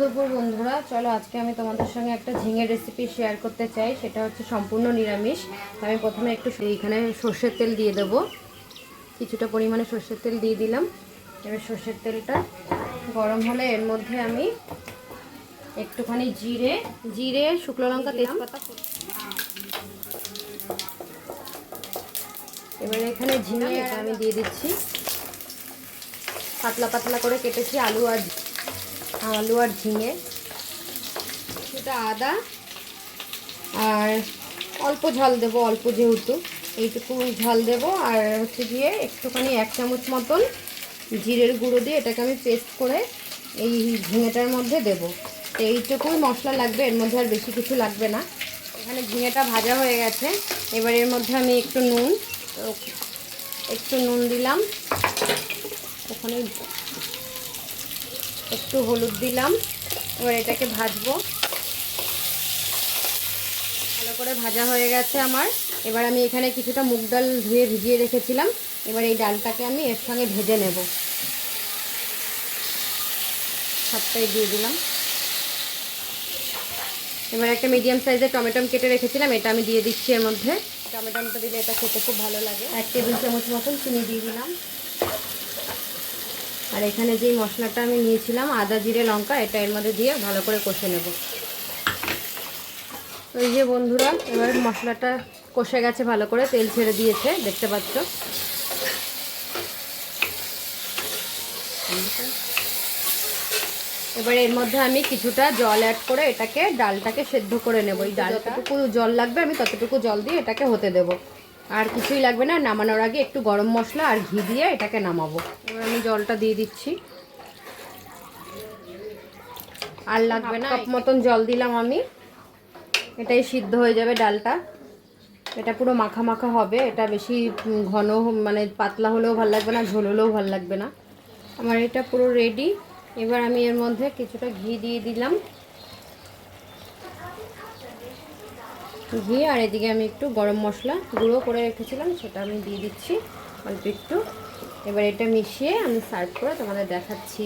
দুপুর বন্ধুরা, চলো আজকে আমি তোমাদের সঙ্গে একটা ঝিঙে রেসিপি শেয়ার করতে চাই। সেটা হচ্ছে সম্পূর্ণ নিরামিষ। আমি প্রথমে একটু এইখানে সর্ষের তেল দিয়ে দেবো, কিছুটা পরিমাণে সর্ষের তেল দিয়ে দিলাম। এবার সর্ষের তেলটা গরম হলে এর মধ্যে আমি একটুখানি জিরে শুকনো লঙ্কা তেজপাতা, এবার এখানে ঝিঙে আমি দিয়ে দিচ্ছি। পাতলা পাতলা করে কেটেছি আলু আর ঝিঙে, সেটা আদা, আর অল্প ঝাল দেবো, অল্প যেহেতু এইটুকু ঝাল দেবো। আর হচ্ছে গিয়ে একটুখানি 1 চামচ মতন জিরের গুঁড়ো দিয়ে এটাকে আমি পেস্ট করে এই ঝিঙেটার মধ্যে দেবো। তো এইটুকুই মশলা লাগবে, এর মধ্যে আর বেশি কিছু লাগবে না। এখানে ঝিঙেটা ভাজা হয়ে গেছে। এবার এর মধ্যে আমি একটু নুন দিলাম, ওখানে একটু হলুদ দিলাম। এবার এটাকে ভাজবো। ভালো করে ভাজা হয়ে গেছে আমার। এবার আমি এখানে কিছুটা মুগ ডাল ধুয়ে ভিজিয়ে রেখেছিলাম। এবার এই ডালটাকে আমি এর সঙ্গে ভেজে নেব। সবটাই দিয়ে দিলাম। এবার একটা মিডিয়াম সাইজের টমেটো কেটে রেখেছিলাম, এটা আমি দিয়ে দিচ্ছি এর মধ্যে। টমেটোটা দিলে এটা খেতে খুব ভালো লাগে। 1 টেবিল চামচ মতন চিনি দিয়ে দিলাম। আর এখানে যেই মশলাটা আমি নিয়েছিলাম আদা জিরে লঙ্কা, এটা এর মধ্যে দিয়ে ভালো করে কষে নেব। এই যে বন্ধুরা, এবার মশলাটা কষে গেছে, ভালো করে তেল ছেড়ে দিয়েছে, দেখতে পাচ্ছ। এবার এর মধ্যে আমি কিছুটা জল অ্যাড করে এটাকে ডালটাকে সেদ্ধ করে নেব। এই যতটুকু জল লাগবে আমি ততটুকু জল দিয়ে এটাকে হতে দেব, আর কিছুই লাগবে না। নামানোর আগে একটু গরম মশলা আর ঘি দিয়ে এটাকে নামাবো। এবার আমি জলটা দিয়ে দিচ্ছি, আর লাগবে না, 1 কাপ মতন জল দিলাম আমি। এটাই সিদ্ধ হয়ে যাবে ডালটা। এটা পুরো মাখা মাখা হবে, এটা বেশি ঘন মানে পাতলা হলেও ভালো লাগবে না, ঝোল হলেও ভালো লাগবে না। আমার এটা পুরো রেডি। এবার আমি এর মধ্যে কিছুটা ঘি দিয়ে দিলাম, ঘি, আর এদিকে আমি একটু গরম মশলা গুঁড়ো করে রেখেছিলাম, সেটা আমি দিয়ে দিচ্ছি অল্প একটু। এবার এটা মিশিয়ে আমি সার্ভ করে তোমাদের দেখাচ্ছি।